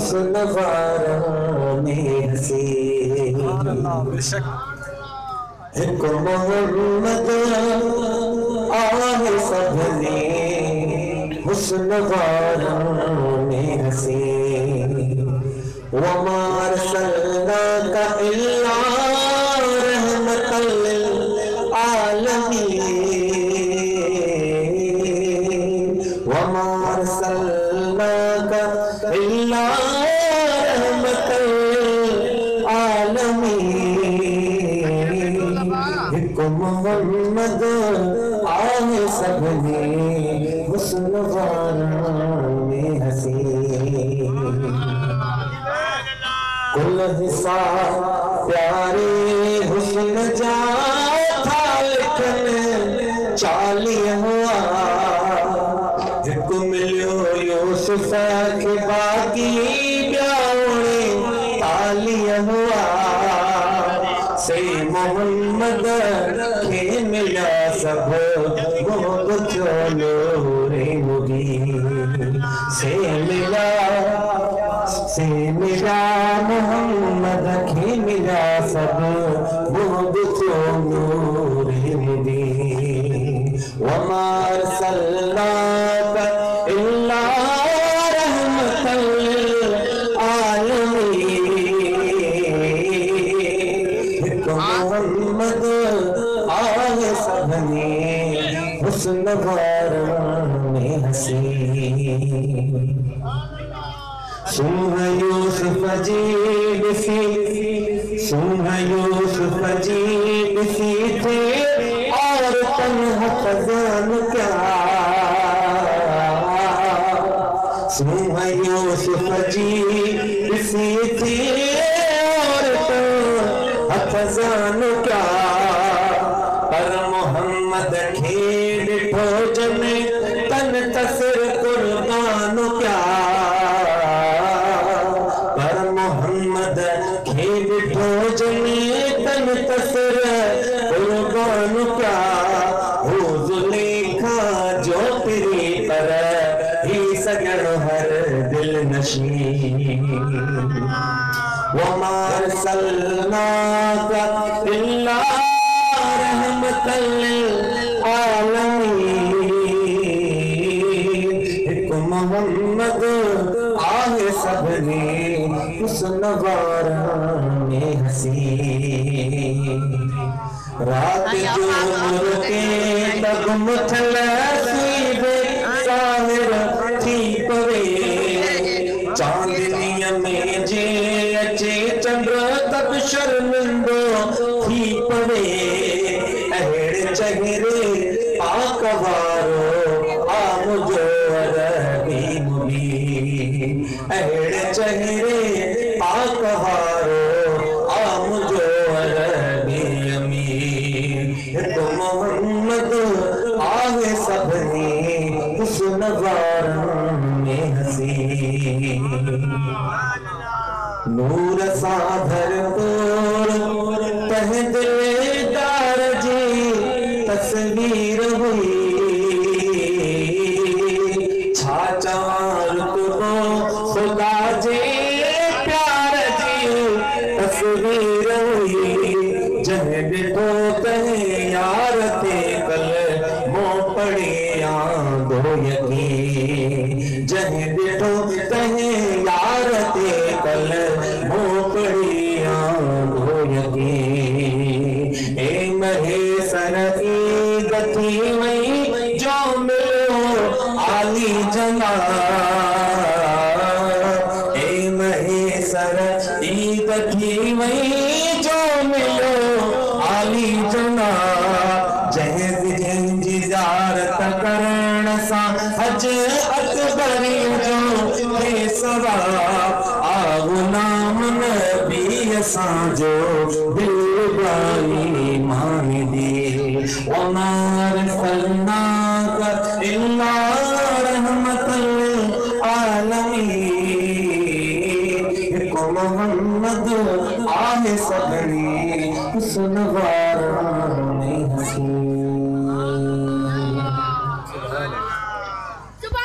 सुनवारा में हसी एक मोहम्मद आए सबने हुस्नवारा में हसी वमा अरसलनाका इल्ला रहमतल लिल आलमीन वमा अरसलनाका इल्ला रहमतल लिल आलमीन एक मोहम्मद आए सबने हुस्नवारा में हसी कुल हिस्सा प्यारे हुस्न जा था लेकिन चालिय हुआ एक मिलियो यूसुफ के बाकी ब्यावणे तालिय हुआ से मोहम्मद के मिला सब बहुत चोलोरे मुबीन से मिला मोहम्मद के मिला सब बहुत चोलोरे मुबीन वमा अरसलनाका इल्ला रहमतल लिल आलमीन मोहम्मद आए सबने हुस्नवारा में हसी सुन यूसुफ जी बिसी थे और तन्हा खजान क्या सुन यूसुफ जी बिसी थी और तन्हा खजान क्या पर मोहम्मद के डिठो जमे तन तसर कुर्बान क्या पर मोहम्मद के डिठो जमे तन तसर कुर्बान क्या हो जुलेखा जो तेरी पर ही सगण हर दिल नशी वमा अरसलनाका इल्ला रहमतल लिल आलमीन एक मोहम्मद आए सबने हुस्नवारा में हसी रात जो के तब मुथल सीबे साहिर थी पवे चांदनी में जे अचे चंद्र तब शर्मिंदो थी पवे अहड़ चेहरे पाक वारो आम जो अरबी मुबीन अहड़ चेहरे पाक वारो आम जो अरबी अमीन तो मोहम्मद आए सबने हुस्नवारा में हसी नूर सा भरपूर तह दिलदार जी तस्वीर हुई छाचार तुरो खुदा जे प्यार जी तस्वीर हुई जह डिठो कहे यार ते कल मो पड़े दो यकीन जह डिठो कहे यार ते कल मो पड़े दो यकीन ए महेशन ईद थी वही जो मिलो आली जना ए महेशन ईद थी वही जो मिलो आली जना जहेज जंजी ज़ारत करण सा हज अकबरी जो थे सवा आगु नाम नबी साजो दिलबाई मान दे वमा अरसलनाका इल्ला रहमतल लिल आलमीन मोहम्मद आए सबने हुस्नवारा